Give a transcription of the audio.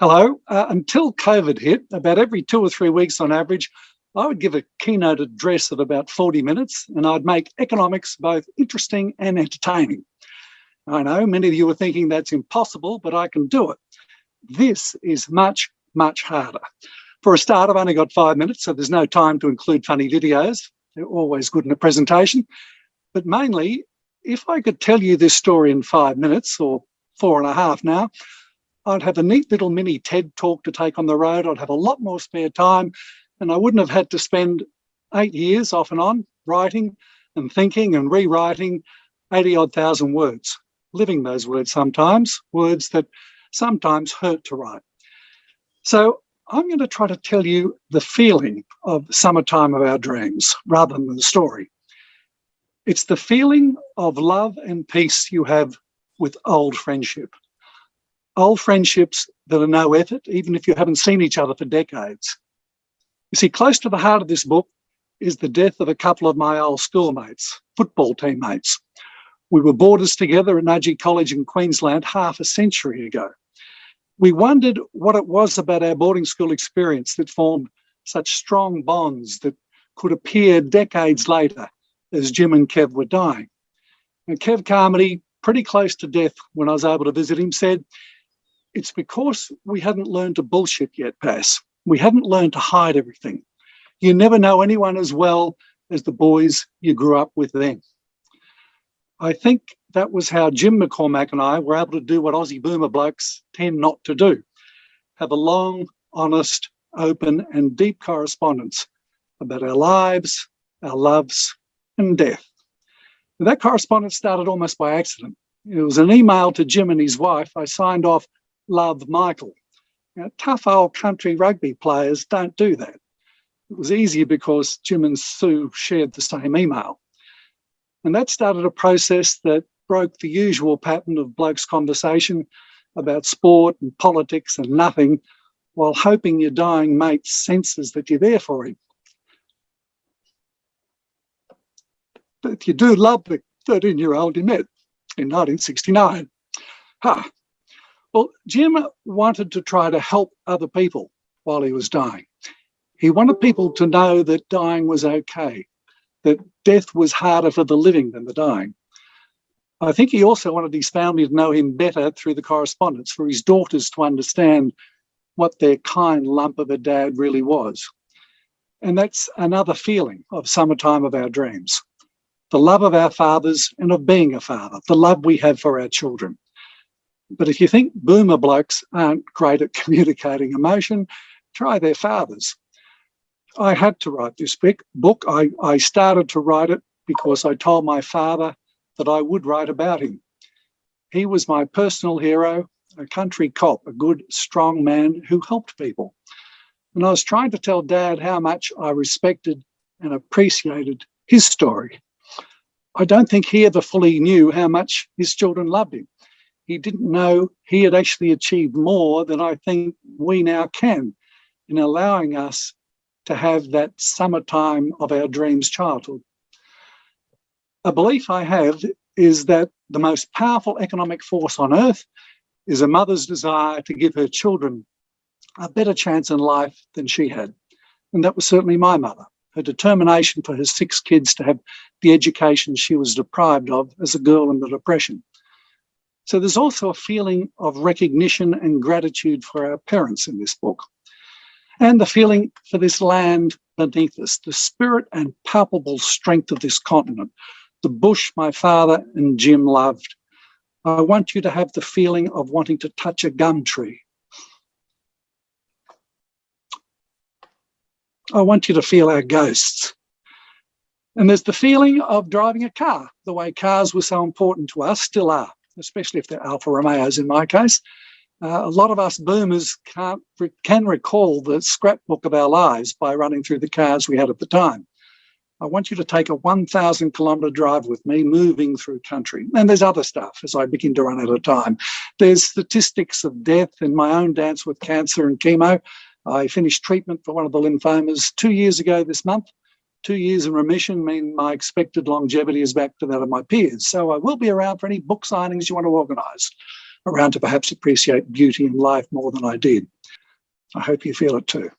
Hello. Until COVID hit, about every 2 or 3 weeks on average, I would give a keynote address of about 40 minutes and I'd make economics both interesting and entertaining. I know many of you are thinking that's impossible, but I can do it. This is much, much harder. For a start, I've only got 5 minutes, so there's no time to include funny videos. They're always good in a presentation. But mainly, if I could tell you this story in 5 minutes or 4.5 now, I'd have a neat little mini TED talk to take on the road. I'd have a lot more spare time, and I wouldn't have had to spend 8 years off and on writing and thinking and rewriting 80 odd thousand words, living those words sometimes, words that sometimes hurt to write. So I'm going to try to tell you the feeling of summertime of our dreams rather than the story. It's the feeling of love and peace you have with old friendship. Old friendships that are no effort, even if you haven't seen each other for decades. You see, close to the heart of this book is the death of a couple of my old schoolmates, football teammates. We were boarders together at Nudgee College in Queensland half a century ago. We wondered what it was about our boarding school experience that formed such strong bonds that could appear decades later as Jim and Kev were dying. And Kev Carmody, pretty close to death when I was able to visit him, said, "It's because we hadn't learned to bullshit yet, Pass. We hadn't learned to hide everything. You never know anyone as well as the boys you grew up with then." I think that was how Jim McCormack and I were able to do what Aussie boomer blokes tend not to do. Have a long, honest, open and deep correspondence about our lives, our loves and death. And that correspondence started almost by accident. It was an email to Jim and his wife. I signed off, "Love, Michael." Now, tough old country rugby players don't do that. It was easier because Jim and Sue shared the same email. And that started a process that broke the usual pattern of blokes' conversation about sport and politics and nothing, while hoping your dying mate senses that you're there for him. But you do love the 13-year-old you met in 1969. Well, Jim wanted to try to help other people while he was dying. He wanted people to know that dying was okay, that death was harder for the living than the dying. I think he also wanted his family to know him better through the correspondence, for his daughters to understand what their kind lump of a dad really was. And that's another feeling of summertime of our dreams. The love of our fathers and of being a father, the love we have for our children. But if you think boomer blokes aren't great at communicating emotion, try their fathers. I had to write this book. I started to write it because I told my father that I would write about him. He was my personal hero, a country cop, a good, strong man who helped people. And I was trying to tell Dad how much I respected and appreciated his story. I don't think he ever fully knew how much his children loved him. He didn't know he had actually achieved more than I think we now can in allowing us to have that summertime of our dreams childhood. A belief I have is that the most powerful economic force on earth is a mother's desire to give her children a better chance in life than she had. And that was certainly my mother, her determination for her 6 kids to have the education she was deprived of as a girl in the Depression. So there's also a feeling of recognition and gratitude for our parents in this book. And the feeling for this land beneath us, the spirit and palpable strength of this continent, the bush my father and Jim loved. I want you to have the feeling of wanting to touch a gum tree. I want you to feel our ghosts. And there's the feeling of driving a car, the way cars were so important to us, still are, especially if they're Alfa Romeos in my case. A lot of us boomers can recall the scrapbook of our lives by running through the cars we had at the time. I want you to take a 1,000-kilometre drive with me, moving through country. And there's other stuff as I begin to run out of time. There's statistics of death in my own dance with cancer and chemo. I finished treatment for one of the lymphomas 2 years ago this month. 2 years in remission mean my expected longevity is back to that of my peers. So I will be around for any book signings you want to organise. around to perhaps appreciate beauty in life more than I did. I hope you feel it too.